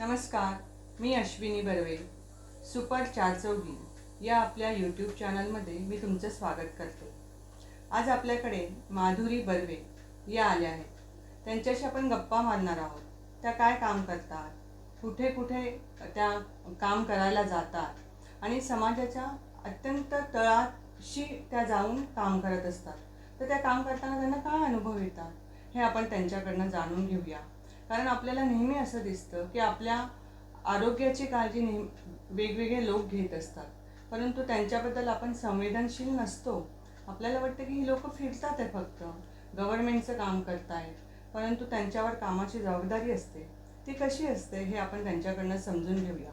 नमस्कार, मी अश्विनी बर्वे. सुपर चारचौघी या आपल्या यूट्यूब चॅनलमध्ये मी तुमचं स्वागत करते. आज आपल्याकडे माधुरी बर्वे या आल्या आहेत. त्यांच्याशी आपण गप्पा मारणार आहोत. त्या काय काम करतात, कुठे कुठे त्या काम करायला जातात आणि समाजाच्या अत्यंत तळाशी त्या जाऊन काम करत असतात. तर त्या काम करताना त्यांना काय अनुभव येतात हे आपण त्यांच्याकडनं जाणून घेऊया. कारण आपल्याला नेहमी असं दिसतं की आपल्या आरोग्याची काळजी वेगवेगळे लोक घेत असतात, परंतु त्यांच्याबद्दल आपण संवेदनशील नसतो. आपल्याला वाटतं की ही लोक फिरतात आहे, फक्त गव्हर्नमेंटचं काम करतायत, परंतु त्यांच्यावर कामाची जबाबदारी असते. ती कशी असते हे आपण त्यांच्याकडनं समजून घेऊया.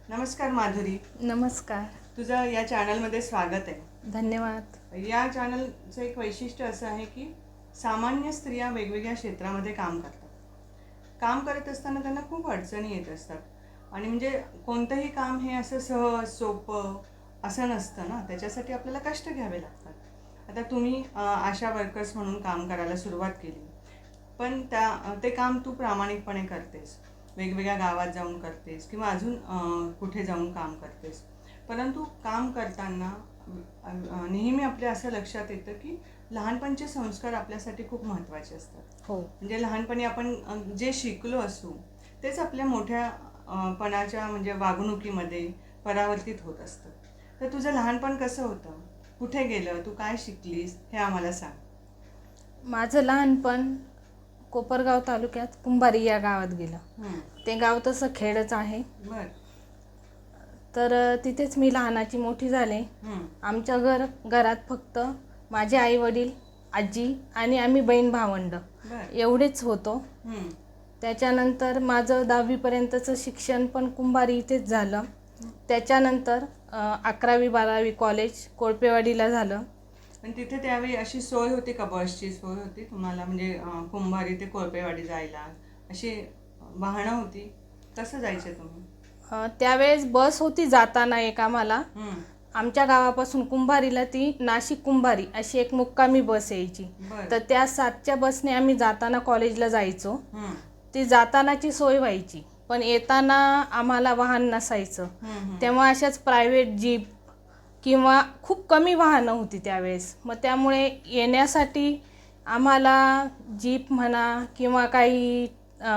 नमस्कार माधुरी. नमस्कार. तुझं या चॅनलमध्ये स्वागत आहे. धन्यवाद. या चॅनलचं एक वैशिष्ट्य असं आहे की सामान्य स्त्रिया वेगवेगळ्या क्षेत्रामध्ये काम करतात. काम करत असताना त्यांना खूप अडचणी येत असतात आणि म्हणजे कोणतंही काम हे असं सहज सोपं असं नसतं ना. त्याच्यासाठी आपल्याला कष्ट घ्यावे लागतात. आता तुम्ही आशा वर्कर्स म्हणून काम करायला सुरुवात केली, पण ते काम तू प्रामाणिकपणे करतेस, वेगवेगळ्या गावात जाऊन करतेस किंवा अजून कुठे जाऊन काम करतेस. परंतु काम करताना नेहमी आपल्या असं लक्षात येतं की लहानपणचे संस्कार आपल्यासाठी खूप महत्त्वाचे असतात. हो. म्हणजे लहानपणी आपण जे शिकलो असू तेच आपल्या मोठ्या पणाच्या म्हणजे वागणुकीमध्ये परावर्तित होत असतं. तर तुझं लहानपण कसं होतं, कुठे गेलं, तू काय शिकलीस हे आम्हाला सांग. माझं लहानपण कोपरगाव तालुक्यात कुंभारी या गावात गेलं. ते गाव तसं खेडच आहे. बर. तर तिथेच मी लहानाची मोठी झाले. आमच्या घरात फक्त माझे आई वडील, आजी आणि आम्ही बहीण भावंड एवढेच होतो. त्याच्यानंतर माझं 10वीपर्यंतचं शिक्षण पण कुंभारी इथेच झालं. त्याच्यानंतर 11वी-12वी कॉलेज कोळपेवाडीला झालं. पण तिथे त्यावेळी अशी सोय होती का, बसची सोय होती तुम्हाला, म्हणजे कुंभारी ते कोळपेवाडी जायला अशी वाहनं होती, कसं जायचे तुम्ही? त्यावेळेस बस होती जाताना एक आम्हाला. आमच्या गावापासून कुंभारीला ती नाशिक कुंभारी अशी एक मुक्कामी बस यायची. तर त्या 7च्या बसने आम्ही जाताना कॉलेजला जायचो. ती जातानाची सोय व्हायची, पण येताना आम्हाला वाहन नसायचं. तेव्हा अशाच प्रायव्हेट जीप किंवा खूप कमी वाहनं होती त्यावेळेस. मग त्यामुळे येण्यासाठी आम्हाला जीप म्हणा किंवा काही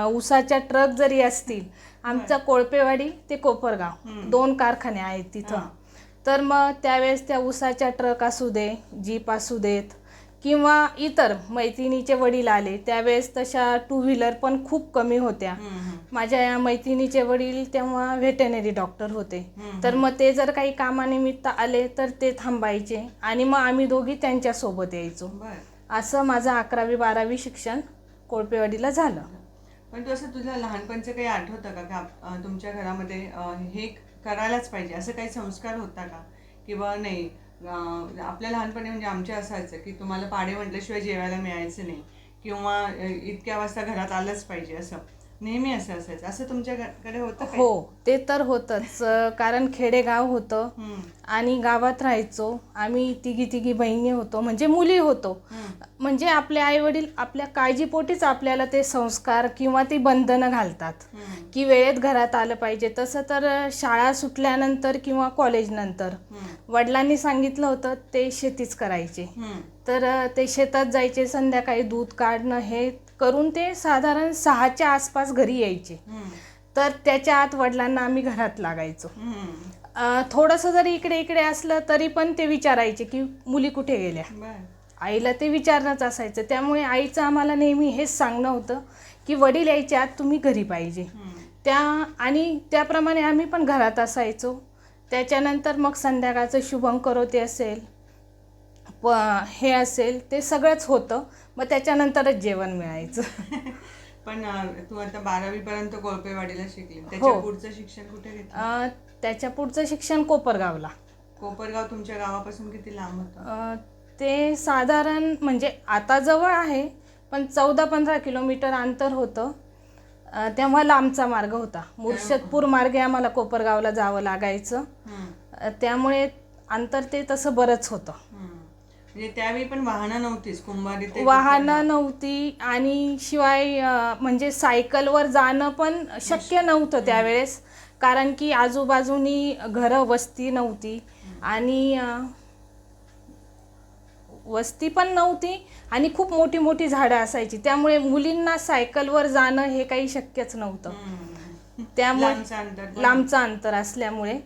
ऊसाच्या ट्रक जरी असतील, आमचा कोळपेवाडी ते कोपरगाव 2 कारखाने आहेत तिथं. तर मग त्यावेळेस त्या ऊसाच्या ट्रक असू दे, जीप असू देत किंवा इतर मैत्रिणीचे वडील आले त्यावेळेस तशा 2 व्हीलर पण खूप कमी होत्या. माझ्या या मैत्रिणीचे वडील तेव्हा व्हेटेनरी डॉक्टर होते. तर मग ते जर काही कामानिमित्त आले तर ते थांबायचे आणि मग आम्ही दोघी त्यांच्यासोबत यायचो. असं माझं 11वी-12वी शिक्षण कोळपेवाडीला झालं. पण तसं तुझं लहानपणचं काही आठवतं का की तुमच्या घरामध्ये हे करायलाच पाहिजे असं काही संस्कार होता का, किंवा नाही आपल्या लहानपणी म्हणजे आमच्या असायचं की तुम्हाला पाढे म्हटल्याशिवाय जेवायला मिळायचं नाही किंवा इतक्या वाजता घरात आलंच पाहिजे, असं नेहमी असं असायचं, असं तुमच्याकडे होतं? हो, ते तर होतंच. कारण खेडेगाव होतं आणि गावात राहायचो आम्ही. तिघी बहिणी होतो, म्हणजे मुली होतो. म्हणजे आपले आई वडील आपल्या काळजीपोटीच आपल्याला ते संस्कार किंवा ती बंधनं घालतात की वेळेत घरात आलं पाहिजे. तसं तर शाळा सुटल्यानंतर किंवा कॉलेजनंतर वडिलांनी सांगितलं होतं ते शेतीच करायचे. तर ते शेतात जायचे, संध्याकाळी दूध काढणं हे करून ते साधारण 6च्या आसपास घरी यायचे. तर त्याच्या आत वडिलांना आम्ही घरात लागायचो. थोडंसं जरी इकडे इकडे असलं तरी पण ते विचारायचे की मुली कुठे गेल्या. आईला ते विचारणंच असायचं. त्यामुळे आईचं आम्हाला नेहमी हेच सांगणं होतं की वडील यायच्या आत तुम्ही घरी पाहिजे. आणि त्याप्रमाणे आम्ही पण घरात असायचो. त्याच्यानंतर मग संध्याकाळचं शुभंकरोती असेल, हे असेल, ते सगळंच होतं. मग त्याच्यानंतरच जेवण मिळायचं. पण तू आता 12वीपर्यंत कोळपेवाडीला शिकली, त्याच्या पुढचं शिक्षण कुठे घेतलं? त्याच्या पुढचं शिक्षण कोपरगावला. कोपरगाव तुमच्या गावापासून किती लांब होतं? ते साधारण म्हणजे आता जवळ आहे पण 14-15 किलोमीटर अंतर होतं. तेव्हा लांबचा मार्ग होता. मुर्शदपूर मार्गे आम्हाला कोपरगावला जावं लागायचं. त्यामुळे अंतर ते तसं बरंच होतं. म्हणजे त्यावेळी पण वाहनं नव्हतीच कुंभारी ते वाहनं नव्हती आणि शिवाय म्हणजे सायकलवर जाणं पण शक्य नव्हतं त्यावेळेस, कारण की आजूबाजूनी घरं वस्ती नव्हती आणि वस्ती पण नव्हती आणि खूप मोठी मोठी झाडं असायची, त्यामुळे मुलींना सायकलवर जाणं हे काही शक्यच नव्हतं. त्यामुळे लांबचं अंतर असल्यामुळे.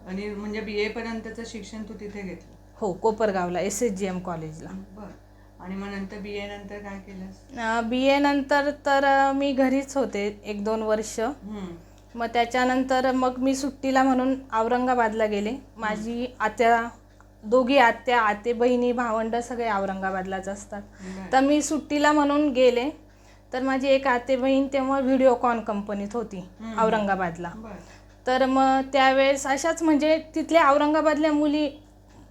आणि म्हणजे BA पर्यंतचं शिक्षण तू तिथे घेतलं? हो, कोपरगावला SSGM कॉलेजला. आणि मग नंतर BA नंतर काय केलंस? BA नंतर तर मी घरीच होते 1-2 वर्ष. मग त्याच्यानंतर मग मी सुट्टीला म्हणून औरंगाबादला गेले. माझी दोघी आते बहिणी भावंड सगळे औरंगाबादलाच असतात. तर मी सुट्टीला म्हणून गेले. तर माझी एक आते बहीण तेव्हा व्हिडिओकॉन कंपनीत होती औरंगाबादला. तर मग त्यावेळेस अशाच म्हणजे तिथल्या औरंगाबादल्या मुली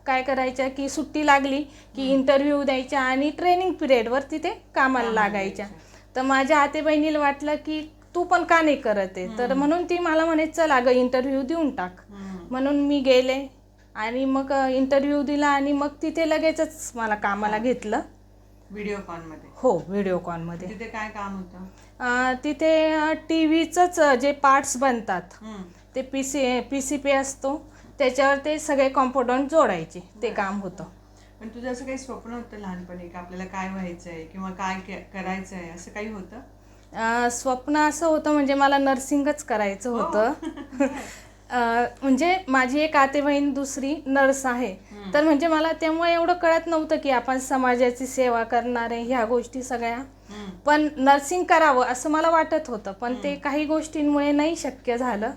काय करायच्या की सुट्टी लागली की इंटरव्ह्यू द्यायच्या आणि ट्रेनिंग पिरियडवर तिथे कामाला लागायच्या. तर माझ्या आते बहिणीला वाटलं की तू पण का नाही करत आहे, तर म्हणून ती मला म्हणे चल अगं इंटरव्ह्यू देऊन टाक. म्हणून मी गेले आणि मग इंटरव्ह्यू दिला आणि मग तिथे लगेचच मला कामाला घेतलं. व्हिडिओकॉनमध्ये? हो, व्हिडिओकॉनमध्ये. तिथे काय काम होतं? तिथे टीव्हीचंच जे पार्ट्स बनतात ते PCP असतो त्याच्यावर ते सगळे कॉम्पोनंट जोडायचे, ते काम होतं. पण तुझं असं काही स्वप्न होतं लहानपणी का आपल्याला काय व्हायचं आहे किंवा काय करायचं आहे, असं काही होतं? स्वप्न असं होतं म्हणजे मला नर्सिंगच करायचं होतं. म्हणजे माझी एक आते बहीण दुसरी नर्स आहे, तर म्हणजे मला त्यामुळे एवढं कळत नव्हतं की आपण समाजाची सेवा करणारे ह्या गोष्टी सगळ्या, पण नर्सिंग करावं असं मला वाटत होतं, पण ते काही गोष्टींमुळे नाही शक्य झालं.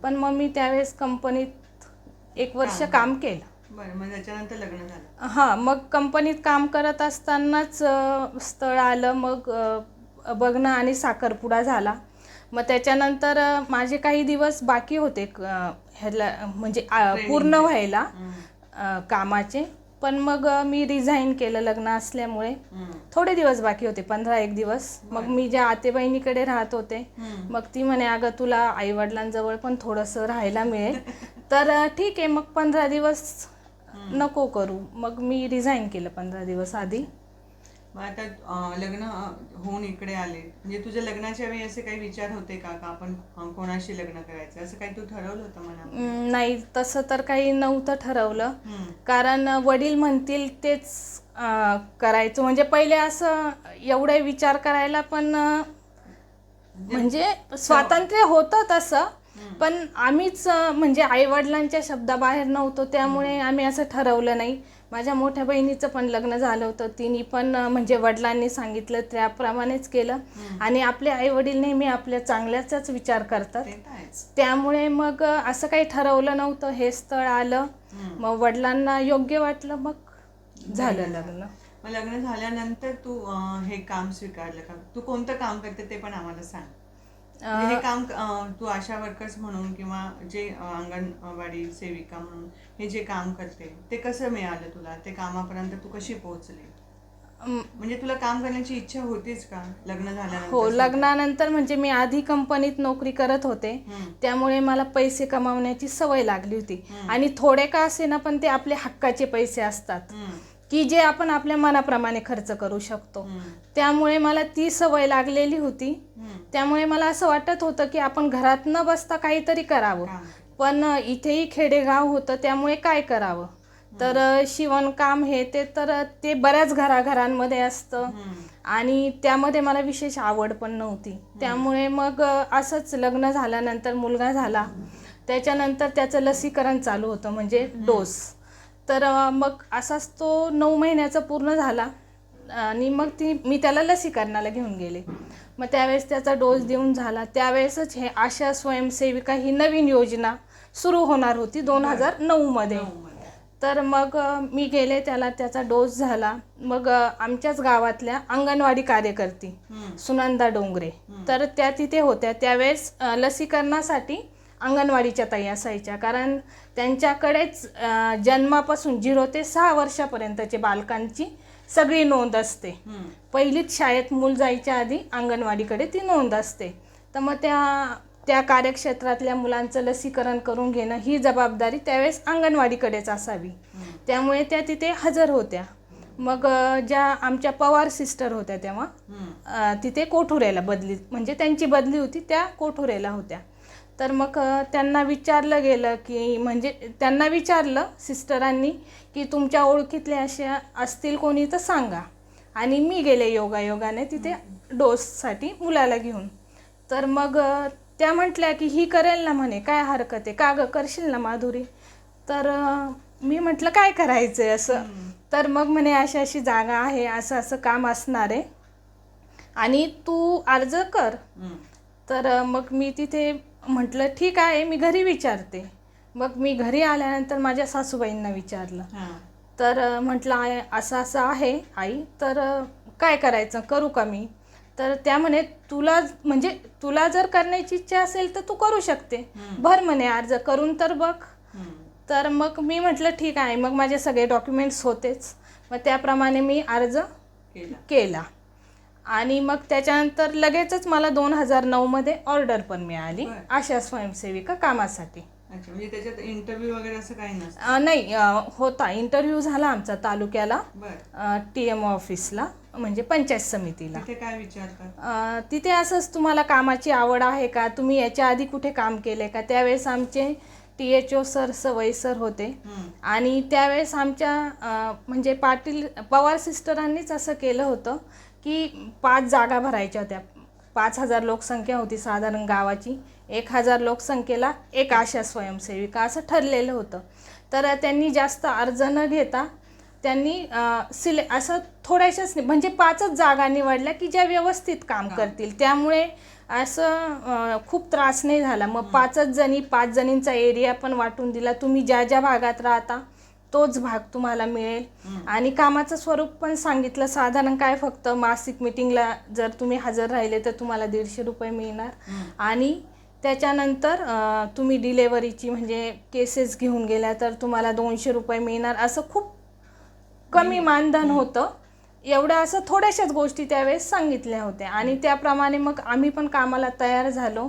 पण मग मी त्यावेळेस कंपनीत 1 वर्ष काम केलं. मग त्याच्यानंतर लग्न झालं? हां, मग कंपनीत काम करत असतानाच स्थळ आलं, मग बघणं आणि साखरपुडा झाला. मग त्याच्यानंतर माझे काही दिवस बाकी होते ह्याला म्हणजे पूर्ण व्हायला कामाचे, पण मग मी रिझाईन केलं लग्न असल्यामुळे. थोडे दिवस बाकी होते, 15-1 दिवस. मग मी ज्या आते बहिणीकडे राहत होते, मग ती म्हणे अगं तुला आईवडिलांजवळ पण थोडंसं राहायला मिळेल, तर ठीक आहे मग 15 दिवस नको करू. मग मी रिझाईन केलं 15 दिवस आधी. मग आता लग्न होऊन इकडे आले, म्हणजे तुझ्या लग्नाच्या वेळी असे काही विचार होते का आपण कोणाशी लग्न करायचं, असं काही तू ठरवलं होतं मनात? नाही, तसं तर काही नव्हतं ठरवलं, कारण वडील म्हणतील तेच करायचं. म्हणजे पहिले असं एवढे विचार करायला पण म्हणजे स्वातंत्र्य होतं तसं, पण आम्हीच म्हणजे आईवडिलांच्या शब्दाबाहेर नव्हतो, त्यामुळे आम्ही असं ठरवलं नाही. माझ्या मोठ्या बहिणीचं पण लग्न झालं होतं, तिने पण म्हणजे वडिलांनी सांगितलं त्याप्रमाणेच केलं. आणि आपले आईवडील नेहमी आपल्या चांगल्याचाच विचार करतात, त्यामुळे मग असं काही ठरवलं नव्हतं. हे स्थळ आलं, मग वडिलांना योग्य वाटलं, मग झालं लग्न. मग लग्न झाल्यानंतर तू हे काम स्वीकारलं का? तू कोणतं काम करते ते पण आम्हाला सांग. हे काम तू आशा वर्कर्स म्हणून किंवा जे अंगणवाडी सेविका म्हणून हे जे काम करते ते कसं मिळालं तुला? ते कामापर्यंत तू कशी पोहोचली? म्हणजे तुला काम करण्याची इच्छा होतीच का लग्न झाल्यानंतर? हो, लग्नानंतर म्हणजे मी आधी कंपनीत नोकरी करत होते, त्यामुळे मला पैसे कमावण्याची सवय लागली होती. आणि थोडे का असेना पण ते आपले हक्काचे पैसे असतात की जे आपण आपल्या मनाप्रमाणे खर्च करू शकतो, त्यामुळे मला ती सवय लागलेली होती. त्यामुळे मला असं वाटत होतं की आपण घरात न बसता काहीतरी करावं, पण इथेही खेडेगाव होतं त्यामुळे काय करावं, तर शिवणकाम हे ते बऱ्याच घराघरांमध्ये असतं आणि त्यामध्ये मला विशेष आवड पण नव्हती. त्यामुळे मग असंच लग्न झाल्यानंतर मुलगा झाला, त्याच्यानंतर त्याचं लसीकरण चालू होतं म्हणजे डोस. तर मग असाच तो 9 महिन्याचा पूर्ण झाला आणि मग मी त्याला लसीकरणाला घेऊन गेले. मग त्यावेळेस त्याचा डोस देऊन झाला, त्यावेळेसच हे आशा स्वयंसेविका ही नवीन योजना सुरू होणार होती 2009मध्ये. तर मग मी गेले, त्याचा डोस झाला. मग आमच्याच गावातल्या अंगणवाडी कार्यकर्ती सुनंदा डोंगरे, तर त्या तिथे होत्या. त्यावेळेस लसीकरणासाठी अंगणवाडीच्या ताई असायच्या, कारण त्यांच्याकडेच जन्मापासून 0 ते 6 वर्षापर्यंतचे बालकांची सगळी नोंद असते. पहिलीच शाळेत मूल जायच्या आधी अंगणवाडीकडे ती नोंद असते. तर मग त्या कार्यक्षेत्रातल्या मुलांचं लसीकरण करून घेणं ही जबाबदारी त्यावेळेस अंगणवाडीकडेच असावी. त्यामुळे त्या तिथे हजर होत्या. मग ज्या आमच्या पवार सिस्टर होत्या तेव्हा तिथे कोठुरेला बदली, म्हणजे त्यांची बदली होती, त्या कोठुरेला होत्या. तर मग त्यांना विचारलं गेलं की, म्हणजे त्यांना विचारलं सिस्टरांनी की तुमच्या ओळखीतले अशा असतील कोणी तर सांगा. आणि मी गेले योगायोगाने तिथे डोससाठी मुलाला घेऊन. तर मग त्या म्हटल्या की ही करेल ना म्हणे, काय हरकत आहे, का गं करशील ना माधुरी. तर मी म्हटलं काय करायचं आहे असं. तर मग म्हणे अशी अशी जागा आहे, असं असं काम असणार आहे आणि तू अर्ज कर. तर मग मी तिथे म्हटलं ठीक आहे, मी घरी विचारते. मग मी घरी आल्यानंतर माझ्या सासूबाईंना विचारलं. तर म्हटलं असं असं आहे आई, तर काय करायचं, करू का मी. तर त्या म्हणे तुला जर करण्याची इच्छा असेल तर तू करू शकते, भर म्हणे अर्ज, करून तर बघ. तर मग मी म्हटलं ठीक आहे. मग माझे सगळे डॉक्युमेंट्स होतेच, मग त्याप्रमाणे मी अर्ज केला. आणि मग त्याच्यानंतर लगेचच मला 2009मध्ये ऑर्डर पण मिळाली आशा स्वयंसेविका कामासाठी. अच्छा, म्हणजे त्याच्यात इंटरव्ह्यू वगैरे असं काही नसतं? नाही, होता इंटरव्ह्यू झाला आमचा तालुक्याला, TM ऑफिसला, म्हणजे पंचायत समितीला. तिथे काय विचारतात? तिथे असंच तुम्हाला कामाची आवड आहे का, तुम्ही याच्या आधी कुठे काम केले का. त्यावेळेस आमचे THO सर सवई सर होते आणि त्यावेळेस आमच्या म्हणजे पवार सिस्टरांनीच असं केलं होतं की 5 जागा भरायच्या होत्या. 5000 लोकसंख्या होती साधारण गावाची, 1000 लोकसंख्येला एक आशा स्वयंसेविका असं ठरलेलं होतं. तर त्यांनी जास्त अर्ज न घेता त्यांनी असं थोड्याशाच म्हणजे 5च जागा निवडल्या की ज्या व्यवस्थित काम करतील. त्यामुळे असं खूप त्रास नाही झाला. मग 5 जणींचा एरिया पण वाटून दिला, तुम्ही ज्या ज्या भागात राहता तोच भाग तुम्हाला मिळेल. आणि कामाचं स्वरूप पण सांगितलं, साधारण काय फक्त मासिक मीटिंगला जर तुम्ही हजर राहिले तर तुम्हाला 150 रुपये मिळणार. आणि त्याच्यानंतर तुम्ही डिलेवरीची म्हणजे केसेस घेऊन गेल्या तर तुम्हाला 200 रुपये मिळणार. असं खूप कमी मानधन होतं. एवढं असं थोड्याशाच गोष्टी त्यावेळेस सांगितल्या होत्या. आणि त्याप्रमाणे मग आम्ही पण कामाला तयार झालो.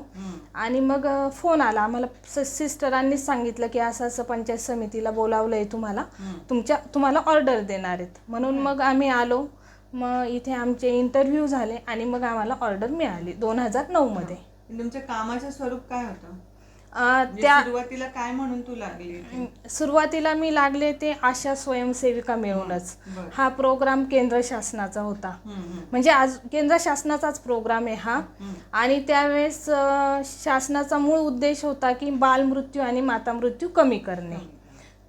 आणि मग फोन आला आम्हाला, सिस्टरांनीच सांगितलं की असं असं पंचायत समितीला बोलावलं आहे तुम्हाला, तुम्हाला ऑर्डर देणार आहेत. म्हणून मग आम्ही आलो. मग इथे आमचे इंटरव्ह्यू झाले आणि मग आम्हाला ऑर्डर मिळाली 2009मध्ये. तुमच्या कामाचं स्वरूप काय होतं? सुरुवातीला काय म्हणून तू लागली? सुरुवातीला मी लागले ते आशा स्वयंसेविका मिळूनच. हा प्रोग्राम केंद्र शासनाचा होता, म्हणजे आज केंद्र शासनाचाच प्रोग्राम आहे हा. आणि त्यावेळेस शासनाचा मूळ उद्देश होता की बालमृत्यू आणि मातामृत्यू कमी करणे.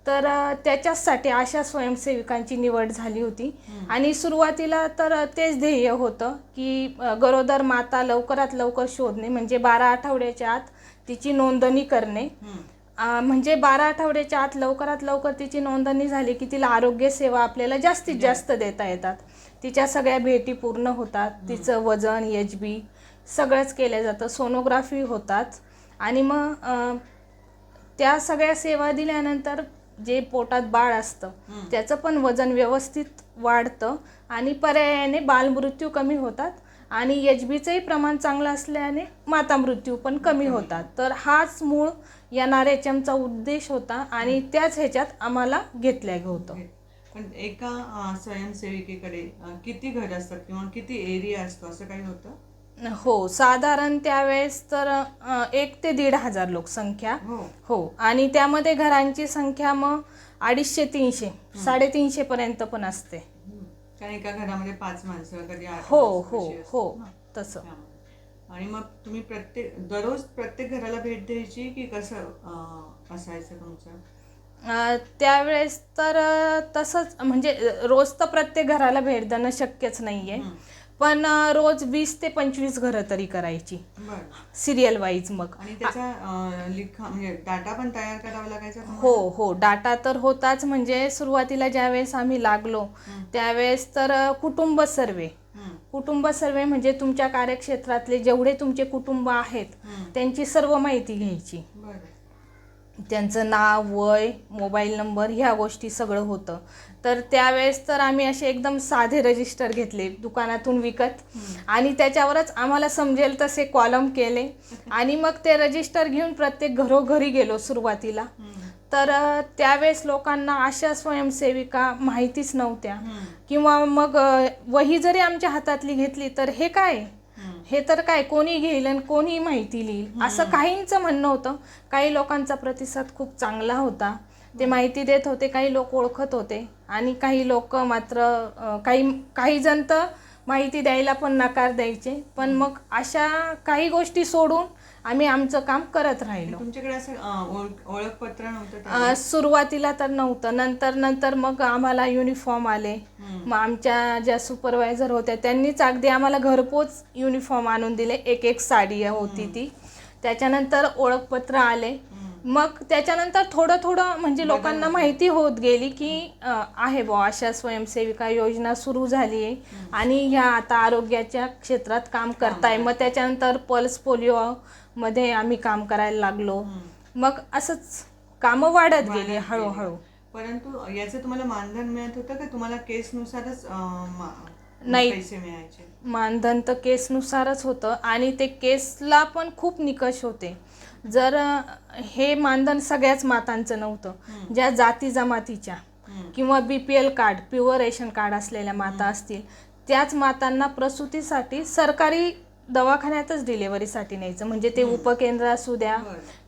तर त्याच्यासाठी आशा स्वयंसेविकांची निवड झाली होती. आणि सुरुवातीला तर तेच ध्येय होतं की गरोदर माता लवकरात लवकर शोधणे, म्हणजे 12 आठवड्याच्या आत तिची नोंदणी करणे. म्हणजे 12 आठवड्याच्या आत लवकरात लवकर तिची नोंदणी झाली की तिला आरोग्य सेवा आपल्याला जास्तीत जास्त देता येतात. तिच्या सगळ्या भेटी पूर्ण होतात, तिचं वजन, HB सगळंच केलं जातं, सोनोग्राफी होतात. आणि मग त्या सगळ्या सेवा दिल्यानंतर जे पोटात बाळ असतं त्याचं पण वजन व्यवस्थित वाढतं आणि पर्यायाने बालमृत्यू कमी होतात. आणि HBचंही प्रमाण चांगलं असल्याने मातामृत्यू पण कमी होतात. तर हाच मूळ NRHMचा उद्देश होता आणि त्याच ह्याच्यात आम्हाला घेतलं होतं. पण एका स्वयंसेविकेकडे किती घर असतात किंवा किती एरिया असतो असं काही होतं? हो, साधारण त्यावेळेस तर 1 ते 1,500 लोकसंख्या. हो, आणि त्यामध्ये घरांची संख्या मग 250-300, 350 पर्यंत पण असते. कारण एका घरामध्ये 5 माणसं, कधी 8 हो हो हो तसं. आणि मग तुम्ही दररोज प्रत्येक घराला भेट द्यायची की कसं असायचं तुमचं? त्यावेळेस तर तसंच, म्हणजे रोज तर प्रत्येक घराला भेट देणं शक्यच नाही आहे, पण रोज 20 ते 25 घरं तरी करायची सिरियल वाईज. मग आणि त्याचा म्हणजे डाटा पण तयार करावा लागायचा? हो हो, डाटा तर होताच. म्हणजे सुरुवातीला ज्यावेळेस आम्ही लागलो त्यावेळेस तर कुटुंब सर्वे म्हणजे तुमच्या कार्यक्षेत्रातले जेवढे तुमचे कुटुंब आहेत त्यांची सर्व माहिती घ्यायची. त्यांचं नाव, वय, मोबाईल नंबर, ह्या गोष्टी सगळं होतं. तर त्यावेळेस तर आम्ही असे एकदम साधे रजिस्टर घेतले दुकानातून विकत आणि त्याच्यावरच आम्हाला समजेल तसे कॉलम केले आणि मग ते रजिस्टर घेऊन प्रत्येक घरोघरी गेलो सुरुवातीला. तर त्यावेळेस लोकांना आशा स्वयंसेविका माहितीच नव्हत्या, किंवा मग वही जरी आमच्या हातातली घेतली तर हे काय, हे तर काय कोणी घेईल आणि कोणी माहिती लिहिल, असं काहींचं म्हणणं होतं. काही लोकांचा प्रतिसाद खूप चांगला होता, ते माहिती देत होते, काही लोक ओळखत होते, आणि काही लोक मात्र काही जण तर माहिती द्यायला पण नकार द्यायचे. पण मग अशा काही गोष्टी सोडून आम्ही आमचं काम करत राहिलो. तुमच्याकडे असं ओळखपत्र नव्हतं? सुरुवातीला तर नव्हतं. नंतर मग आम्हाला युनिफॉर्म आले. मग आमच्या ज्या सुपरवायझर होत्या त्यांनीच अगदी आम्हाला घरपोच युनिफॉर्म आणून दिले, एक साडी होती ती. त्याच्यानंतर ओळखपत्र आले. मग त्याच्यानंतर थोडं म्हणजे लोकांना माहिती होत गेली की आहे बुवा अशा स्वयंसेविका योजना सुरू झाली आहे, आणि ह्या आता आरोग्याच्या क्षेत्रात काम करताय. मग त्याच्यानंतर पल्स पोलिओ मध्ये आम्ही काम करायला लागलो. मग असंच कामं वाढत गेली हळूहळू. परंतु याचं तुम्हाला मानधन मिळत होतं का तुम्हाला केसनुसारच नाही, पैसे मिळायचे? मानधन तर केसनुसारच होतं, आणि ते केसला पण खूप निकष होते. जर हे मानधन सगळ्याच मातांचं नव्हतं. ज्या जाती जमातीच्या किंवा BPL card, pure ration card असलेल्या माता असतील, त्याच मातांना प्रसूतीसाठी सरकारी दवाखान्यातच डिलेव्हरीसाठी न्यायचं. म्हणजे ते उपकेंद्र असू द्या,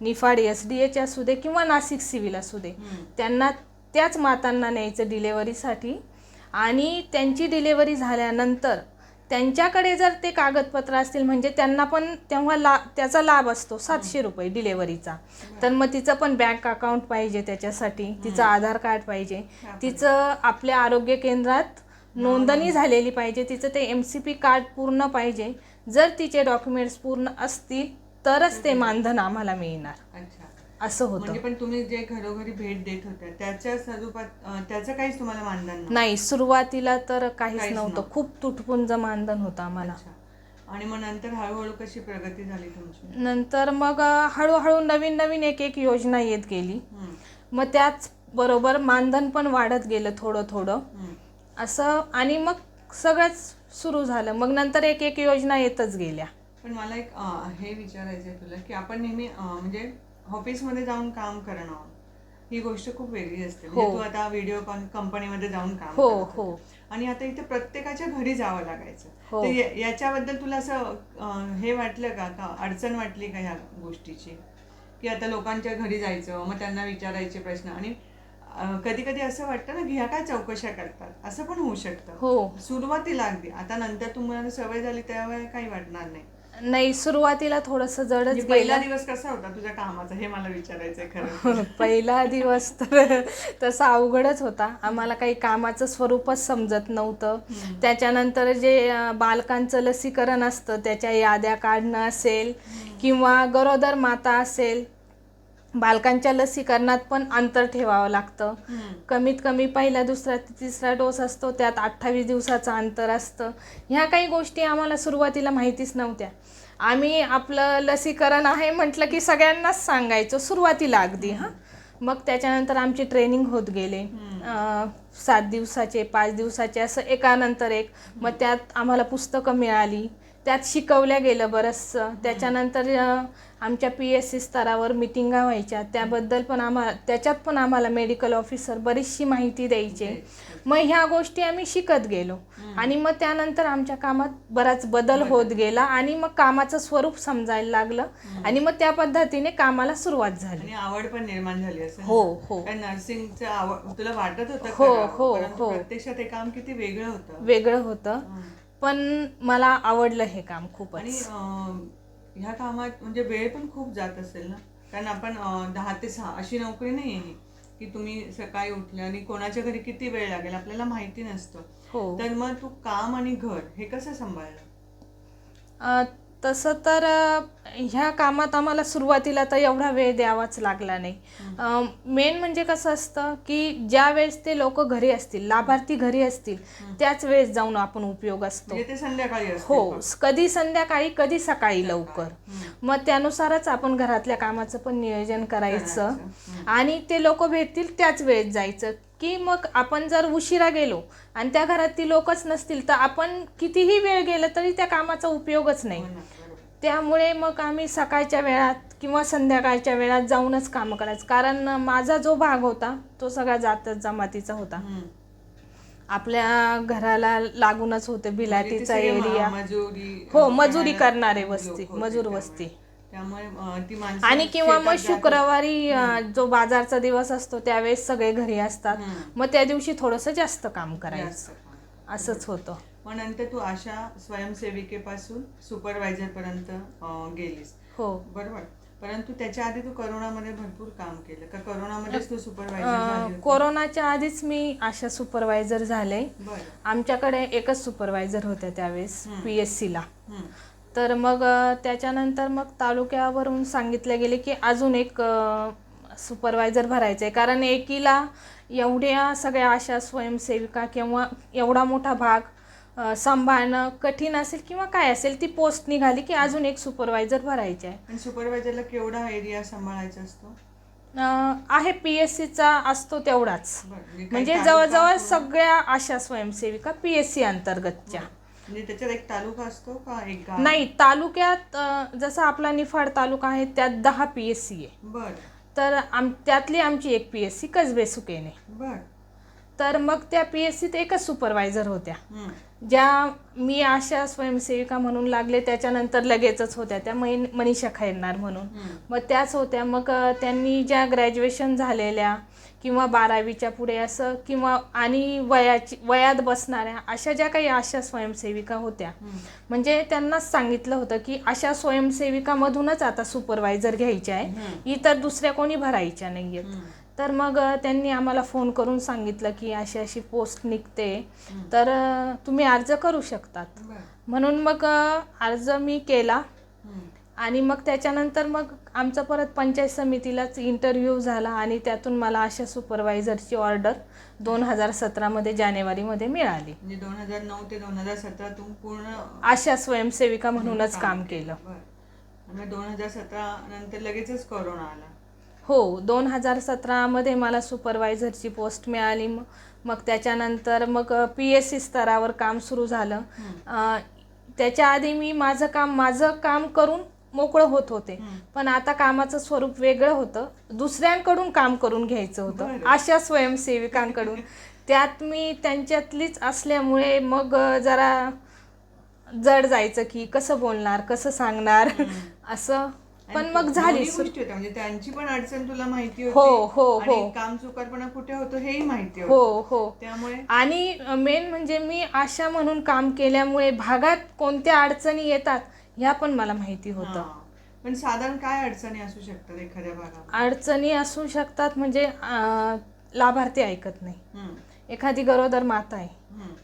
निफाड SDH असू दे, किंवा नाशिक सिव्हिल असू दे, त्यांना त्याच मातांना न्यायचं डिलेव्हरीसाठी. आणि त्यांची डिलेव्हरी झाल्यानंतर त्यांच्याकडे जर ते कागदपत्र असतील, म्हणजे त्यांना पण तेव्हा त्याचा लाभ असतो 700 रुपये डिलेव्हरीचा. तर मग तिचं पण बँक अकाउंट पाहिजे, त्याच्यासाठी तिचं आधार कार्ड पाहिजे, तिचं आपल्या आरोग्य केंद्रात नोंदणी झालेली पाहिजे, तिचं ते MCP कार्ड पूर्ण पाहिजे. जर तिचे डॉक्युमेंट्स पूर्ण असतील तरच ते मानधन आम्हाला मिळणार, असं होतं. म्हणजे पण तुम्ही जे घरोघरी भेट देत होत्या त्याच्या स्वरूपात त्याचं काहीच तुम्हाला मानधन नाही? सुरुवातीला तर काहीच नव्हतं, खूप तुटपुंज मानधन होतं आम्हाला. आणि मग नंतर हळूहळू कशी प्रगती झाली तुमची? नंतर मग हळूहळू नवीन एक योजना येत गेली. मग त्याच बरोबर मानधन पण वाढत गेलं थोडं असं, आणि मग सगळंच सुरू झालं. मग नंतर एक योजना येतच गेल्या. पण मला एक हे विचारायचं आहे तुला की आपण नेहमी म्हणजे ऑफिसमध्ये जाऊन काम करणं ही गोष्ट खूप वेगळी असते. म्हणजे तू आता व्हिडिओ कंपनीमध्ये जाऊन काम करत होती, आणि आता इथे प्रत्येकाच्या घरी जावं लागायचं. तर याच्याबद्दल तुला असं हे वाटलं का अडचण वाटली का ह्या गोष्टीची, की आता लोकांच्या घरी जायचं, मग त्यांना विचारायचे प्रश्न, आणि कधी कधी असं वाटतं ना की ह्या काय चौकशा करतात, असं पण होऊ शकतं सुरुवातीला अगदी. आता नंतर तुम्हाला सवय झाली त्यावेळेला काही वाटणार नाही? सुरुवातीला थोडंसं जडच गेलं. पहिला दिवस कसा होता तुझ्या कामाचा हे मला विचारायचंय खरं. पहिला दिवस तर तसा अवघडच होता. आम्हाला काही कामाचं स्वरूपच समजत नव्हतं. त्याच्यानंतर जे बालकांचं लसीकरण असतं त्याच्या याद्या काढणं असेल, किंवा गरोदर माता असेल, बालकांच्या लसीकरणात पण अंतर ठेवावं लागतं. कमीत कमी पहिला, दुसरा, तिसरा डोस असतो, त्यात 28 दिवसाचं अंतर असतं. ह्या काही गोष्टी आम्हाला सुरुवातीला माहितीच नव्हत्या. आम्ही आपलं लसीकरण आहे म्हटलं की सगळ्यांनाच सांगायचो सुरुवातीला अगदी. मग त्याच्यानंतर आमची ट्रेनिंग होत गेले, 7 दिवसाचे, 5 दिवसाचे, असं एकानंतर एक. मग त्यात आम्हाला पुस्तकं मिळाली, त्यात शिकवल्या गेलं बरंचसं. त्याच्यानंतर आमच्या PSC स्तरावर मिटिंगा व्हायच्या, त्याबद्दल पण त्याच्यात पण आम्हाला मेडिकल ऑफिसर बरीचशी माहिती द्यायचे. मग ह्या गोष्टी आम्ही शिकत गेलो, आणि मग त्यानंतर आमच्या कामात बराच बदल होत गेला, आणि मग कामाचं स्वरूप समजायला लागलं, आणि मग त्या पद्धतीने कामाला सुरुवात झाली. आणि आवड पण निर्माण झाली असेल. हो. नर्सिंगचं आवड तुला वाटत होतं? हो. प्रत्यक्षात हे काम किती वेगळं होतं, पण मला आवडलं हे काम खूपच. आणि ह्या कामात म्हणजे वेळ पण खूप जात असेल ना, कारण आपण 10 ते 6 अशी नोकरी नाही आहे की तुम्ही सकाळी उठले आणि कोणाच्या घरी किती वेळ लागेल आपल्याला माहिती नसतं. तर मग तू काम आणि घर हे कसं सांभाळलं? तसं तर ह्या कामात आम्हाला सुरुवातीला तर एवढा वेळ द्यावाच लागला नाही. मेन म्हणजे कसं असतं की ज्या वेळेस ते लोक घरी असतील, लाभार्थी घरी असतील, त्याच वेळेस जाऊन आपण उपयोग असतो. ते संध्याकाळी कधी संध्याकाळी, कधी सकाळी लवकर. मग त्यानुसारच आपण घरातल्या कामाचं पण नियोजन करायचं, आणि ते लोक भेटतील त्याच वेळेस जायचं. की मग आपण जर उशिरा गेलो आणि त्या घरात ती लोकच नसतील तर आपण कितीही वेळ गेलं तरी त्या कामाचा उपयोगच नाही. त्यामुळे मग आम्ही सकाळच्या वेळात किंवा संध्याकाळच्या वेळात जाऊनच कामं करायचं, कारण माझा जो भाग होता तो सगळा जातच जमातीचा होता. आपल्या घराला लागूनच होते बिलाटीचा एरिया. हो, मजुरी करणारे वस्ती, मजूर वस्ती. आणि किंवा मग शुक्रवारी जो बाजारचा दिवस असतो त्यावेळेस सगळे घरी असतात, मग त्या दिवशी थोडंसं जास्त काम करायचं, असंच होतं. मग नंतर तू आशा स्वयंसेविकेपासून सुपरवायझर पर्यंत गेलीस. हो बरोबर. परंतु त्याच्या आधी तू करोनामध्ये भरपूर काम केलं का? करोनामध्येच तू सुपरवायझर झाली होती? कोरोनाच्या आधीच मी आशा सुपरवायझर झाले. आमच्याकडे एकच सुपरवायझर होत्या त्यावेळेस PSC ला. तर मग त्याच्यानंतर मग तालुक्यावरून सांगितले गेले की अजून एक सुपरवायझर भरायचं आहे, कारण एकीला एवढ्या सगळ्या आशा स्वयंसेविका किंवा एवढा मोठा भाग सांभाळणं कठीण असेल किंवा काय असेल, ती पोस्ट निघाली की अजून एक सुपरवायझर भरायचे आहे. आणि सुपरवायझरला केवढा एरिया सांभाळायचा असतो? आहे PSCचा असतो तेवढाच, म्हणजे जवळजवळ सगळ्या आशा स्वयंसेविका PSC अंतर्गतच्या. म्हणजे त्याच्यात एक तालुका असतो का एक गाव? नाही, तालुक्यात जसा आपला निफाड तालुका आहे त्यात 10 PSC आहे. बर. तर त्यातली आमची एक PSC कसबे सुकेने. बर. तर मग त्या PSCत एकच सुपरवायझर होत्या, ज्या मी आशा स्वयंसेविका म्हणून लागले त्याच्यानंतर लगेचच होत्या त्या मनीषा खैरनार म्हणून. मग त्याच होत्या. मग त्यांनी ज्या ग्रॅज्युएशन झालेल्या किंवा 12वीच्या पुढे असं किंवा आणि वयात बसणाऱ्या अशा ज्या काही आशा स्वयंसेविका होत्या, म्हणजे त्यांनाच सांगितलं होतं की अशा स्वयंसेविकामधूनच आता सुपरवायझर घ्यायच्या आहे, इतर दुसऱ्या कोणी भरायच्या नाही आहेत. तर मग त्यांनी आम्हाला फोन करून सांगितलं की अशी अशी पोस्ट निघते, तर तुम्ही अर्ज करू शकतात. म्हणून मग अर्ज मी केला आणि मग त्याच्यानंतर मग आमचा परत पंचायत समितीलाच इंटरव्ह्यू झाला आणि त्यातून मला अशा सुपरवायझरची ऑर्डर 2017 जानेवारीमध्ये मिळाली. म्हणजे 2009 ते 2017 तुम्ही पूर्ण आशा स्वयंसेविका म्हणूनच काम केलं. 2017 नंतर लगेचच कोरोना आला. हो, 2017 मला सुपरवायझरची पोस्ट मिळाली. मग त्याच्यानंतर मग PSC स्तरावर काम सुरू झालं. त्याच्या आधी मी माझं काम करून मोकळं होत होते, पण आता कामाचं स्वरूप वेगळं होतं, दुसऱ्यांकडून काम करून घ्यायचं होतं, अशा स्वयंसेविकांकडून. त्यात मी त्यांच्यातलीच असल्यामुळे मग जरा जड जायचं की कसं बोलणार, कसं सांगणार असं. पण मग झाली गोष्टी होत्या, म्हणजे त्यांची पण अडचण तुला माहिती होती. हो हो हो. काम चुकारपणा कुठे होतो हेही माहिती होतं. हो हो. त्यामुळे आणि मेन म्हणजे मी आशा म्हणून काम केल्यामुळे भागात कोणत्या अडचणी येतात ह्या पण मला माहिती होतं. पण साधारण काय अडचणी असू शकतात एखाद्या भागात? अडचणी असू शकतात म्हणजे लाभार्थी ऐकत नाही. एखादी गरोदर माता आहे,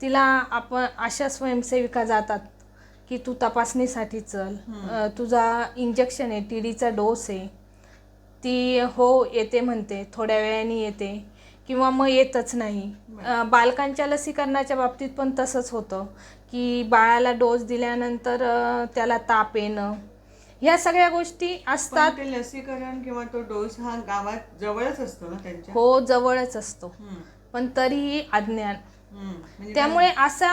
तिला आपण आशा स्वयंसेविका जातात की तू तपासणीसाठी चल, तुझा इंजेक्शन आहे, TDचा डोस आहे, ती हो येते म्हणते, थोड्या वेळाने येते किंवा मग येतच नाही. बालकांच्या लसीकरणाच्या बाबतीत पण तसंच होतं की बाळाला डोस दिल्यानंतर त्याला ताप येणं, ह्या सगळ्या गोष्टी असतात. ते लसीकरण किंवा तो डोस हा गावात जवळच असतो ना त्यांच्या? हो, जवळच असतो, पण तरीही अज्ञान. त्यामुळे असा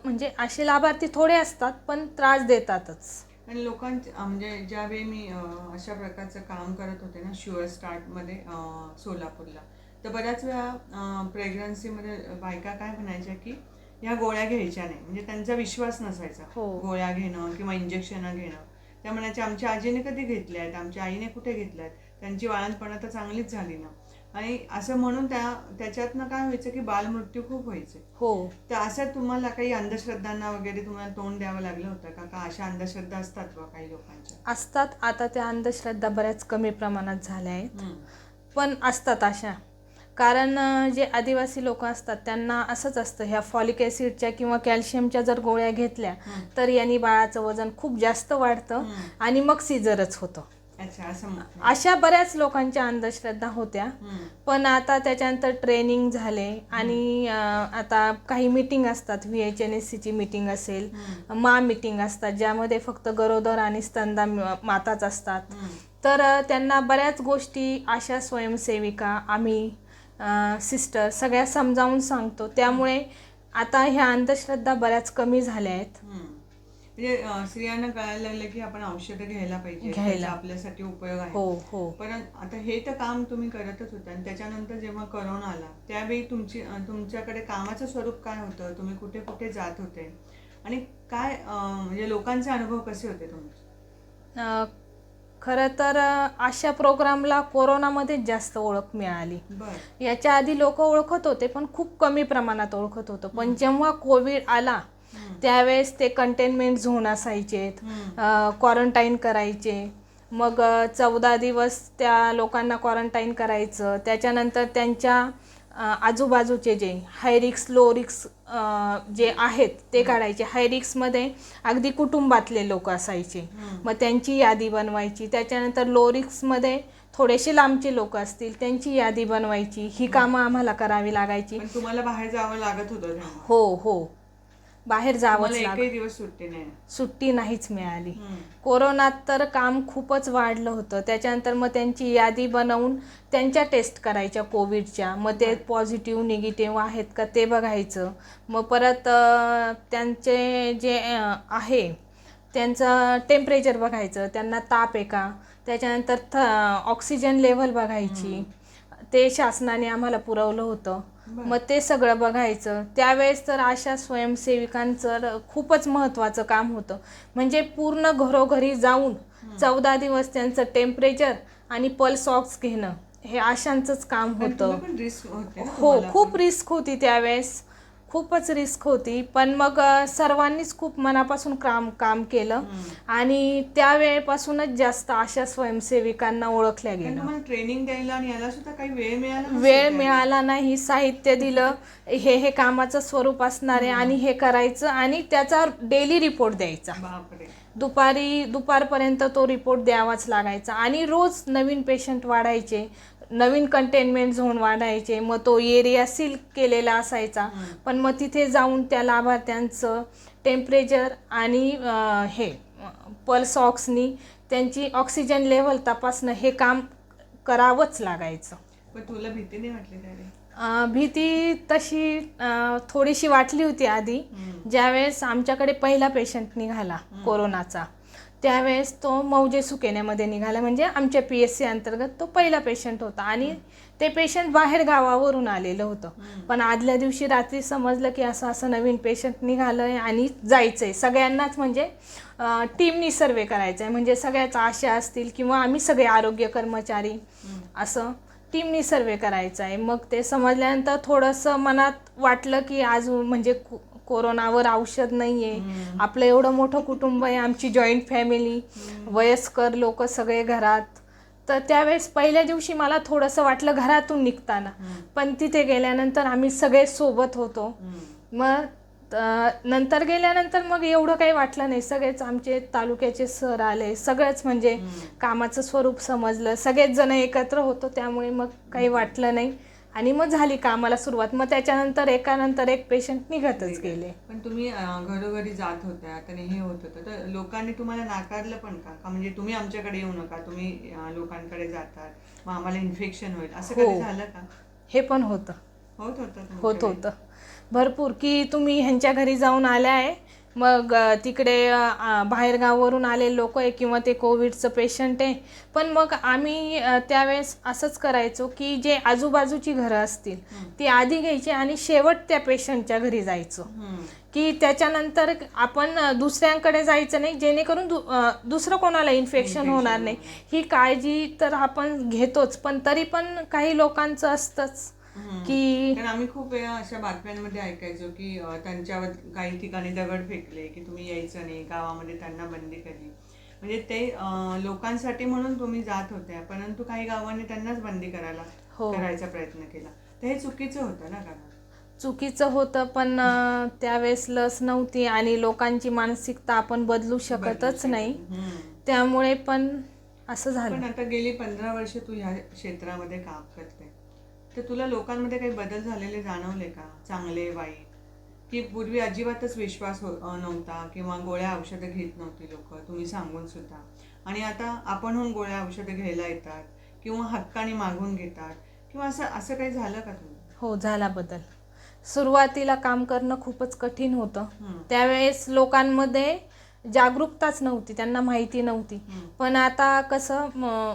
म्हणजे असे लाभार्थी थोडे असतात पण त्रास देतातच. आणि लोकांचे म्हणजे ज्यावेळी मी अशा प्रकारचं काम करत होते ना शुअर स्टार्टमध्ये सोलापूरला, तर बऱ्याच वेळा प्रेग्नन्सीमध्ये बायका काय म्हणायच्या की ह्या गोळ्या घ्यायच्या नाही, म्हणजे त्यांचा विश्वास नसायचा गोळ्या घेणं किंवा इंजेक्शन घेणं. त्या म्हणायच्या आमच्या आजीने कधी घेतल्या आहेत, आमच्या आईने कुठे घेतल्या आहेत, त्यांची बाळंतपणा तर चांगलीच झाली ना. आणि असं म्हणून त्याच्यातनं काय व्हायचं की बालमृत्यू खूप व्हायचे. हो. तर असं तुम्हाला काही अंधश्रद्धांना वगैरे तुम्हाला तोंड द्यावं लागलं होतं का? अशा अंधश्रद्धा असतात बा काही लोकांच्या? असतात. आता त्या अंधश्रद्धा बऱ्याच कमी प्रमाणात झाल्या आहेत, पण असतात अशा. कारण जे आदिवासी लोक असतात त्यांना असंच असतं, ह्या फॉलिक ॲसिडच्या किंवा कॅल्शियमच्या जर गोळ्या घेतल्या तर यांनी बाळाचं वजन खूप जास्त वाढतं आणि मग सिझरच होतं. अशा बऱ्याच लोकांच्या अंधश्रद्धा होत्या. पण आता त्याच्यानंतर ट्रेनिंग झाले आणि आता काही मीटिंग असतात, VHNSCची मीटिंग असेल, मीटिंग असतात ज्यामध्ये फक्त गरोदर आणि स्तनदा माताच असतात. तर त्यांना बऱ्याच गोष्टी अशा स्वयंसेविका आम्ही सिस्टर सगळ्या समजावून सांगतो. त्यामुळे आता ह्या अंधश्रद्धा बऱ्याच कमी झाल्या आहेत. म्हणजे स्त्रियांना कळायला लागलं की आपण औषधं घ्यायला पाहिजे, त्याचा आपल्यासाठी उपयोग आहे. हो हो. पण आता हे तर काम तुम्ही करतच होता आणि त्याच्यानंतर जेव्हा कोरोना आला त्यावेळी तुमच्याकडे कामाचं स्वरूप काय होतं, तुम्ही कुठे कुठे जात होते आणि काय म्हणजे लोकांचे अनुभव कसे होते तुमचे? खरं तर अशा प्रोग्रामला कोरोनामध्येच जास्त ओळख मिळाली. याच्या आधी लोक ओळखत होते पण खूप कमी प्रमाणात ओळखत होतं. पण जेव्हा कोविड आला त्यावेळेस ते कंटेनमेंट झोन असायचे, क्वारंटाईन करायचे. मग 14 दिवस त्या लोकांना क्वारंटाईन करायचं. त्याच्यानंतर त्यांच्या आजूबाजूचे जे हाय रिक्स लो रिक्स जे आहेत ते काढायचे. हाय रिक्समध्ये अगदी कुटुंबातले लोक असायचे, मग त्यांची यादी बनवायची. त्याच्यानंतर लो रिक्समध्ये थोडेसे लांबचे लोक असतील त्यांची यादी बनवायची. ही कामं आम्हाला करावी लागायची. तुम्हाला बाहेर जावं लागत होतं? हो हो, बाहेर जावंच लागत. एकही दिवस सुट्टी नाहीच मिळाली. कोरोनात तर काम खूपच वाढलं होतं. त्याच्यानंतर मग त्यांची यादी बनवून त्यांच्या टेस्ट करायच्या कोविडच्या. मग ते पॉझिटिव्ह निगेटिव्ह आहेत का ते बघायचं. मग परत त्यांचे जे आहे त्यांचं टेम्परेचर बघायचं, त्यांना ताप आहे का. त्याच्यानंतर ऑक्सिजन लेव्हल बघायची. ते शासनाने आम्हाला पुरवलं होतं. मग ते सगळं बघायचं. त्यावेळेस तर आशा स्वयंसेविकांचं खूपच महत्त्वाचं काम होतं. म्हणजे पूर्ण घरोघरी जाऊन 14 दिवस त्यांचं टेम्परेचर आणि पल्स ऑक्स घेणं हे आशांचंच काम होतं. हो, खूप रिस्क होती त्यावेळेस, खूपच रिस्क होती. पण मग सर्वांनीच खूप मनापासून काम केलं आणि त्यावेळेपासूनच जास्त आशा स्वयंसेविकांना ओळखल्या गेलं. ट्रेनिंग द्यायला आणि याला सुद्धा काही वेळ मिळाला नाही. साहित्य दिलं, हे कामाचं स्वरूप असणार आहे आणि हे करायचं आणि त्याचा डेली रिपोर्ट द्यायचा. दुपारपर्यंत तो रिपोर्ट द्यावाच लागायचा. आणि रोज नवीन पेशंट वाढायचे, नवीन कंटेनमेंट झोन वाढायचे. मग तो एरिया सील केलेला असायचा. पण मग तिथे जाऊन त्या लाभार्थ्यांचं टेम्परेचर आणि हे पल्स ऑक्सनी त्यांची ऑक्सिजन लेव्हल तपासणं हे काम करावंच लागायचं. पण तुला भीती नाही वाटली त्यावेळी? भीती तशी थोडीशी वाटली होती आधी. ज्यावेळेस आमच्याकडे पहिला पेशंट निघाला कोरोनाचा त्यावेळेस तो मौजे सुकेण्यामध्ये निघाला. म्हणजे आमच्या PSC अंतर्गत तो पहिला पेशंट होता आणि ते पेशंट बाहेर गावावरून आलेलं होतं. पण आदल्या दिवशी रात्री समजलं की असं नवीन पेशंट निघालं आहे आणि जायचं आहे सगळ्यांनाच. म्हणजे टीमनी सर्वे करायचा आहे. म्हणजे सगळ्याच आशा असतील किंवा आम्ही सगळे आरोग्य कर्मचारी असं टीमनी सर्वे करायचा आहे. मग ते समजल्यानंतर थोडंसं मनात वाटलं की आज म्हणजे कोरोनावर औषध नाही आहे. आपलं एवढं मोठं कुटुंब आहे, आमची जॉईंट फॅमिली, वयस्कर लोक सगळे घरात. तर त्यावेळेस पहिल्या दिवशी मला थोडंसं वाटलं घरातून निघताना. पण तिथे गेल्यानंतर आम्ही सगळे सोबत होतो. मग नंतर गेल्यानंतर मग एवढं काही वाटलं नाही. सगळेच आमचे तालुक्याचे सर आले, सगळंच म्हणजे कामाचं स्वरूप समजलं, सगळेच जण एकत्र होतो त्यामुळे मग काही वाटलं नाही. आणि मग झाली कामाला सुरुवात. मग त्याच्यानंतर एकानंतर एक पेशंट निघतच गेले. पण तुम्ही घरोघरी जात होत्या आणि हे होत होतं तर लोकांनी तुम्हाला नाकारलं पण का? म्हणजे तुम्ही आमच्याकडे येऊ नका, तुम्ही लोकांकडे जातात, मग आम्हाला इन्फेक्शन होईल असं कधी झालं का? हे पण होतं. होत भरपूर की तुम्ही ह्यांच्या घरी जाऊन आल्या आहे, मग तिकडे बाहेरगावावरून आले लोक आहे किंवा ते कोविडचं पेशंट आहे. पण मग आम्ही त्यावेळेस असंच करायचो की जे आजूबाजूची घरं असतील ती आधी घ्यायची आणि शेवट त्या पेशंटच्या घरी जायचो की त्याच्यानंतर आपण दुसऱ्यांकडे जायचं नाही, जेणेकरून दुसरं कोणाला इन्फेक्शन होणार नाही. ही काळजी तर आपण घेतोच, पण तरी पण काही लोकांचं असतंच की आम्ही खूप वेळा अशा बातम्यांमध्ये ऐकायचो की त्यांच्यावर काही ठिकाणी दगड फेकले की तुम्ही यायचं नाही, गावामध्ये त्यांना बंदी केली. म्हणजे ते लोकांसाठी म्हणून तुम्ही जात होत्या, परंतु काही गावांनी त्यांनाच बंदी करायचा प्रयत्न केला. तर हे चुकीचं होतं ना? चुकीचं होतं, पण त्यावेळेस लस नव्हती आणि लोकांची मानसिकता आपण बदलू शकतच नाही. त्यामुळे पण असं झालं. पण आता गेली 15 वर्ष तू ह्या क्षेत्रामध्ये काम करते, तर तुला लोकांमध्ये काही बदल झालेले जाणवले का, चांगले वाईट? की पूर्वी अजिबातच विश्वास नव्हता किंवा गोळ्या औषधं घेत नव्हती लोक, तुम्ही सांगून सुद्धा, आणि आता आपणहून गोळ्या औषधं घ्यायला येतात किंवा हक्काने मागून घेतात किंवा असं काही झालं का तुम्ही? हो, झाला बदल. सुरुवातीला काम करणं खूपच कठीण होतं. त्यावेळेस लोकांमध्ये जागरूकताच नव्हती, त्यांना माहिती नव्हती. पण आता कसं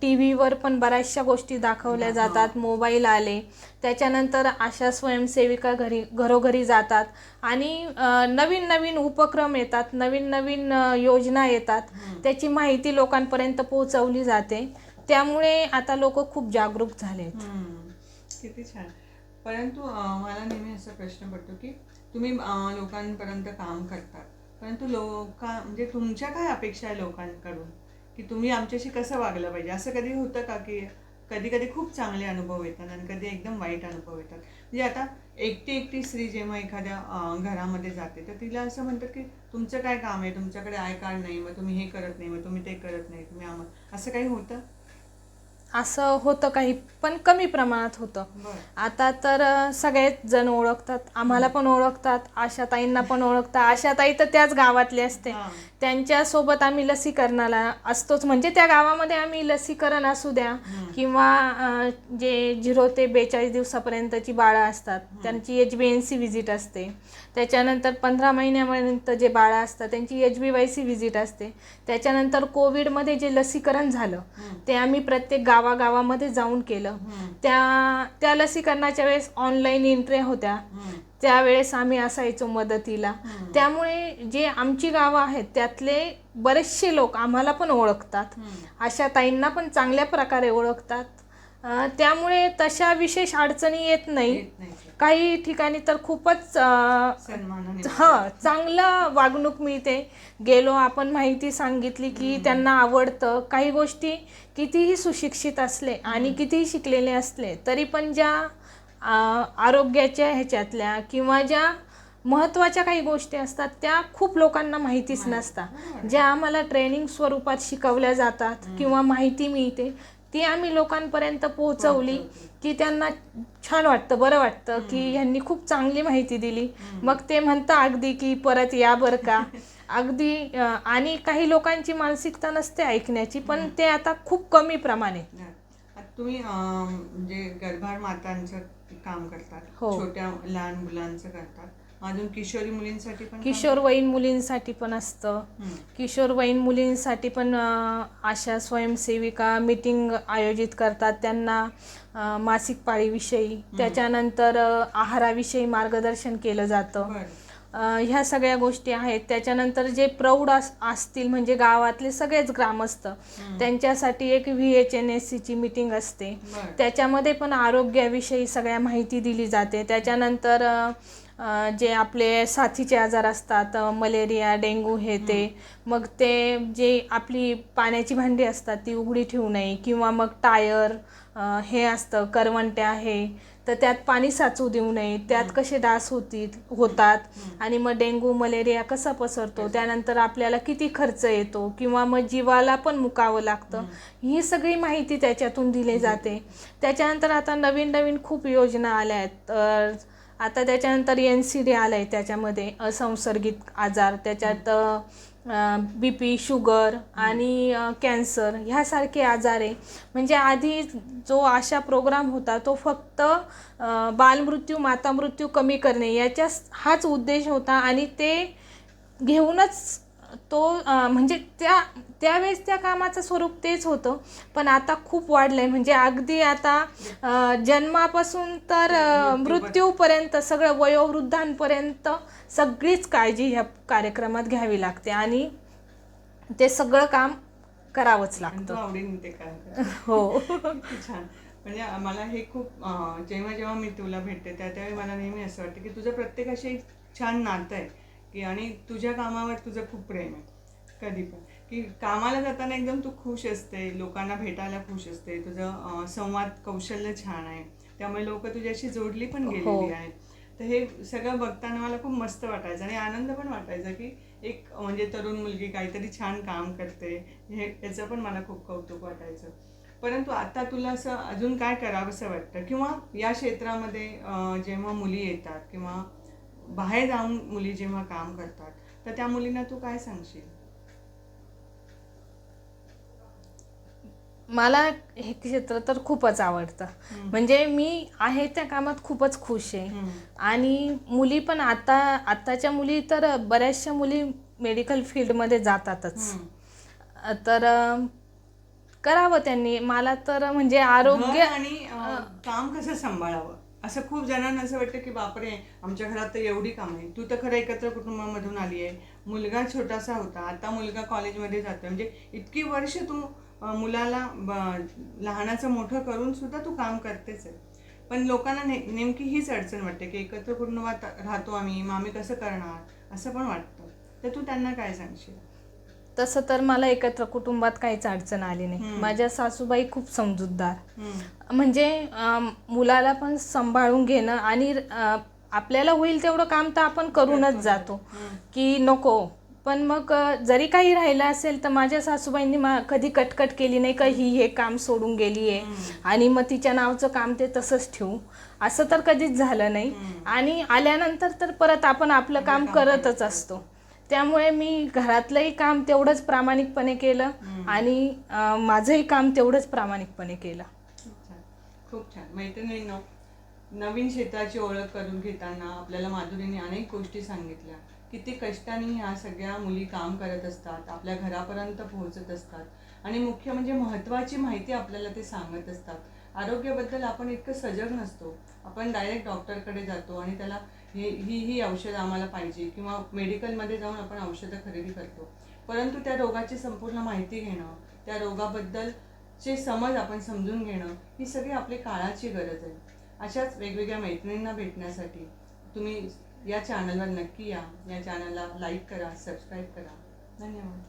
टी व्हीवर पण बऱ्याचशा गोष्टी दाखवल्या जातात, मोबाईल आले, त्याच्यानंतर अशा स्वयंसेविका घरोघरी जातात आणि नवीन नवीन उपक्रम येतात, नवीन नवीन योजना येतात, त्याची माहिती लोकांपर्यंत पोहोचवली जाते. त्यामुळे आता लोक खूप जागरूक झालेत. किती छान. परंतु मला नेहमी असा प्रश्न पडतो की तुम्ही लोकांपर्यंत काम करतात, परंतु म्हणजे तुमच्या काय अपेक्षा आहे लोकांकडून, की तुम्ही आमच्याशी कसं वागलं पाहिजे? असं कधी होतं का की कधी कधी खूप चांगले अनुभव येतात आणि कधी एकदम वाईट अनुभव येतात? म्हणजे आता एकटी स्त्री जेव्हा एखाद्या घरामध्ये जाते तर तिला असं म्हणतात की तुमचं काय काम आहे, तुमच्याकडे आय कार्ड नाही, मग तुम्ही हे करत नाही, मग तुम्ही ते करत नाही, तुम्ही आम्हाला, असं काही होतं? असं होतं काही, पण कमी प्रमाणात होतं. आता तर सगळेच जण ओळखतात, आम्हाला पण ओळखतात, आशाताईंना पण ओळखतात. आशाताई तर त्याच गावातले असते, त्यांच्यासोबत आम्ही लसीकरणाला असतोच. म्हणजे त्या गावामध्ये आम्ही लसीकरण असू द्या किंवा जे 0 ते 42 दिवसापर्यंतची बाळं असतात त्यांची HbA1c व्हिजिट असते. त्याच्यानंतर 15 महिन्यापर्यंत जे बाळं असतात त्यांची HbA1c व्हिजिट असते. त्याच्यानंतर कोविडमध्ये जे लसीकरण झालं ते आम्ही प्रत्येक गावागावामध्ये जाऊन केलं. त्या लसीकरणाच्या वेळेस ऑनलाईन एंट्री होत्या, त्यावेळेस आम्ही असायचो मदतीला. त्यामुळे जे आमची गावं आहेत त्यातले बरेचसे लोक आम्हाला पण ओळखतात, आशाताईंना पण चांगल्या प्रकारे ओळखतात. त्यामुळे तशा विशेष अडचणी येत नाही. काही ठिकाणी तर खूपच चांगलं वागणूक मिळते. गेलो आपण, माहिती सांगितली की त्यांना आवडतं. काही गोष्टी कितीही सुशिक्षित असले आणि कितीही शिकलेले असले तरी पण ज्या आरोग्याच्या ह्याच्यातल्या किंवा ज्या महत्त्वाच्या काही गोष्टी असतात त्या खूप लोकांना माहितीच नसतात. ज्या आम्हाला ट्रेनिंग स्वरूपात शिकवल्या जातात किंवा माहिती मिळते ती आम्ही लोकांपर्यंत पोहोचवली की त्यांना छान वाटतं, बरं वाटतं की ह्यांनी खूप चांगली माहिती दिली. मग ते म्हणतं अगदी की परत या बरं का. अगदी आणि काही लोकांची मानसिकता नसते ऐकण्याची, पण ते आता खूप कमी प्रमाणे. तुम्ही म्हणजे गर्भार मातांचं काम करतात, छोट्या लहान मुलांचं करतात, अजून किशोरी मुलींसाठी पण, किशोरवयीन मुलींसाठी पण असतं. किशोरवयीन मुलींसाठी पण अशा स्वयंसेविका मीटिंग आयोजित करतात. त्यांना मासिक पाळीविषयी, त्याच्यानंतर आहाराविषयी मार्गदर्शन केलं जातं. ह्या सगळ्या गोष्टी आहेत. त्याच्यानंतर जे प्रौढ असतील म्हणजे गावातले सगळेच ग्रामस्थ, त्यांच्यासाठी एक VHNSCची मीटिंग असते. त्याच्यामध्ये पण आरोग्याविषयी सगळ्या माहिती दिली जाते. त्याच्यानंतर जे आपले साथीचे आजार असतात, मलेरिया, डेंग्यू, हे ते, मग ते जे आपली पाण्याची भांडी असतात ती उघडी ठेवू नये, किंवा मग टायर हे असतं करवंट्या आहे तर त्यात पाणी साचू देऊ नये, त्यात कसे डास होतात आणि मग डेंग्यू मलेरिया कसा पसरतो, त्यानंतर आपल्याला किती खर्च येतो किंवा मग जीवाला पण मुकावं लागतं, ही सगळी माहिती त्याच्यातून दिली जाते. त्याच्यानंतर आता नवीन नवीन खूप योजना आल्या आहेत. आता त्याच्यानंतर NCD आलं आहे, त्याच्यामध्ये असंसर्गित आजार, त्याच्यात BP, शुगर आणि कॅन्सर ह्यासारखे आजार आहे. म्हणजे आधी जो अशा प्रोग्राम होता तो फक्त बालमृत्यू, मातामृत्यू कमी करणे हाच उद्देश होता आणि ते घेऊनच तो म्हणजे त्यावेळेस त्या कामाचं स्वरूप तेच होतं. पण आता खूप वाढलं आहे. म्हणजे अगदी आता जन्मापासून तर मृत्यूपर्यंत सगळं वयोवृद्धांपर्यंत सगळीच काळजी ह्या कार्यक्रमात घ्यावी लागते आणि ते सगळं काम करावंच लागतं. आवडीने ते काम. हो. छान. म्हणजे मला हे खूप जेव्हा मी तुला भेटते त्यावेळी मला नेहमी असं वाटतं की तुझं प्रत्येकाशी एक छान नातं आहे की, आणि तुझ्या कामावर तुझं खूप प्रेम आहे. कधी पण की कामाला जाताना एकदम तू खुश असते, लोकांना भेटायला खुश असते, तुझं संवाद कौशल्य छान आहे, त्यामुळे लोक तुझ्याशी जोडली पण गेलेली आहेत. तर हे सगळं बघताना मला खूप मस्त वाटायचं आणि आनंद पण वाटायचा की एक म्हणजे तरुण मुलगी काहीतरी छान काम करते, याचं पण मला खूप कौतुक वाटायचं. परंतु आता तुला असं अजून काय करावंसं वाटतं, किंवा या क्षेत्रामध्ये जेव्हा मुली येतात किंवा बाहेर जाऊन मुली जेव्हा काम करतात तर त्या मुलींना तू काय सांगशील? मला हे क्षेत्र तर खूपच आवडतं. म्हणजे मी आहे त्या कामात खूपच खुश आहे. आणि मुली पण आताच्या मुली तर बऱ्याचशा मुली मेडिकल फील्डमध्ये जातातच. तर करावं त्यांनी. मला तर म्हणजे आरोग्य आणि काम कसं सांभाळावं असं खूप जणांना असं वाटतं की बापरे, आमच्या घरात तर एवढी कामं आहे. तू तर खरं एकत्र कुटुंबामधून आली आहे. मुलगा छोटासा होता, आता मुलगा कॉलेजमध्ये जातो, म्हणजे इतकी वर्ष तू मुलाला लहानाचं मोठं करून सुद्धा तू काम करतेच आहे. पण लोकांना नेमकी हीच अडचण वाटते की एकत्र कुटुंबात राहतो आम्ही, मग आम्ही कसं करणार असं पण वाटतं. तर तू त्यांना काय सांगशील? तसं तर मला एकत्र कुटुंबात काहीच अडचण आली नाही. माझ्या सासूबाई खूप समजूतदार, म्हणजे मुलाला पण सांभाळून घेणं आणि आपल्याला होईल तेवढं काम तर आपण करूनच जातो की नको. पण मग जरी काही राहिलं असेल तर माझ्या सासूबाईंनी कधी कटकट केली नाही का ही हे काम सोडून गेली आहे आणि मग तिच्या नावचं काम ते तसंच ठेवू, असं तर कधीच झालं नाही. आणि आल्यानंतर तर परत आपण आपलं काम करतच असतो. त्यामुळे मी घरातलंही काम तेवढंच प्रामाणिकपणे केलं आणि माझंही काम तेवढंच प्रामाणिकपणे केलं. खूप छान. मैत्रिणींनो, नवीन क्षेत्राची ओळख करून घेताना आपल्याला माधुरीने अनेक गोष्टी सांगितल्या. किती कष्टाने ह्या सगळ्या मुली काम करत असतात, आपल्या घरापर्यंत पोहोचत असतात आणि मुख्य म्हणजे महत्त्वाची माहिती आपल्याला ते सांगत असतात. आरोग्याबद्दल आपण इतकं सजग नसतो. आपण डायरेक्ट डॉक्टरकडे जातो आणि त्याला ही औषधं आम्हाला पाहिजे किंवा मेडिकलमध्ये जाऊन आपण औषधं खरेदी करतो. परंतु त्या रोगाची संपूर्ण माहिती घेणं, त्या रोगाबद्दलचे समज आपण समजून घेणं, ही सगळी आपली काळाची गरज आहे. अशाच वेगवेगळ्या मैत्रिणींना भेटण्यासाठी तुम्ही या चॅनलवर नक्की या. या चॅनलला लाईक करा, सबस्क्राईब करा. धन्यवाद.